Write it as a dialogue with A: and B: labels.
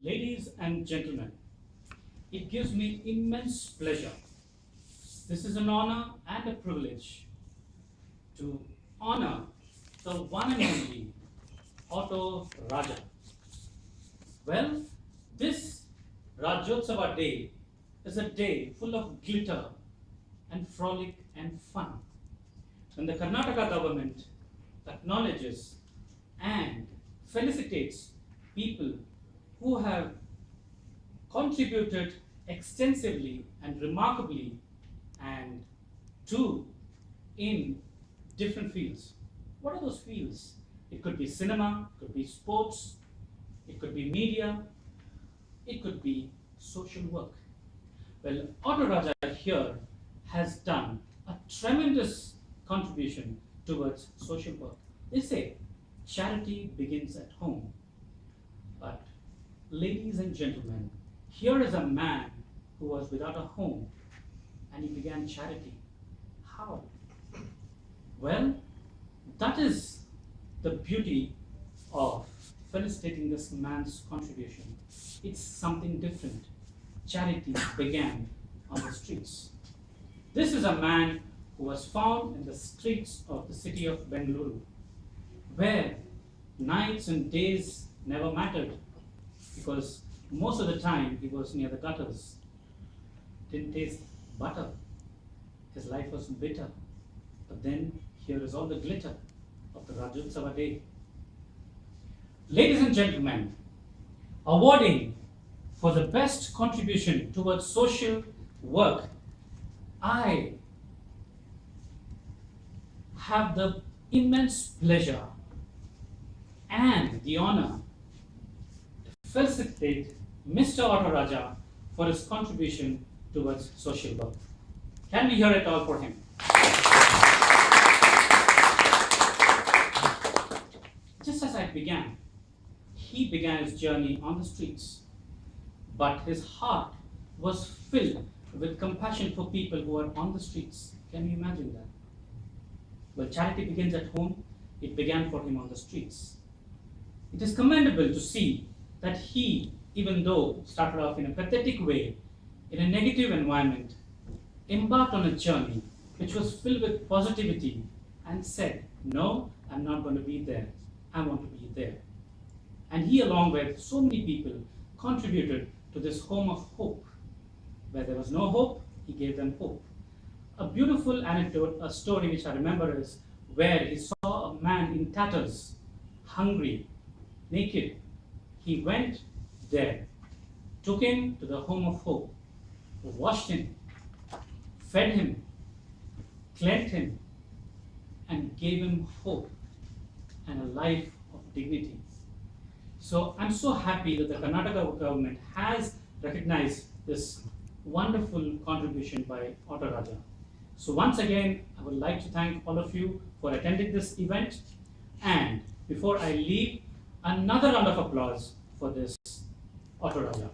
A: Ladies and gentlemen, it gives me immense pleasure. This is an honor and a privilege to honor the one and only Auto Raja. Well, this Rajotsava day is a day full of glitter and frolic and fun. When the Karnataka government acknowledges and felicitates people who have contributed extensively and remarkably and too in different fields. What are those fields? It could be cinema, it could be sports, it could be media, it could be social work. Well, Auto Raja here has done a tremendous contribution towards social work. They say charity begins at home. But ladies and gentlemen, here is a man who was without a home and he began charity. How? Well, that is the beauty of felicitating this man's contribution. It's something different. Charity began on the streets. This is a man who was found in the streets of the city of Bangalore, where nights and days never mattered, because most of the time he was near the gutters. Didn't taste butter. His life was bitter. But then here is all the glitter of the Rajotsava day. Ladies and gentlemen, awarding for the best contribution towards social work, I have the immense pleasure and the honor to felicitate Mr. Auto Raja for his contribution towards social work. Can we hear it all for him? Just as I began, he began his journey on the streets, but his heart was filled with compassion for people who are on the streets. Can you imagine that? Well, charity begins at home. It began for him on the streets. It is commendable to see that he, even though started off in a pathetic way, in a negative environment, embarked on a journey which was filled with positivity and said, no, I'm not going to be there. I want to be there. And he, along with so many people, contributed to this home of hope. Where there was no hope, he gave them hope. A beautiful anecdote, a story which I remember is where he saw a man in tatters, hungry, naked. He went there, took him to the home of hope, washed him, fed him, cleansed him, and gave him hope and a life of dignity. So I'm so happy that the Karnataka government has recognized this wonderful contribution by Auto Raja. So once again, I would like to thank all of you for attending this event. And before I leave, another round of applause for this Auto Raja.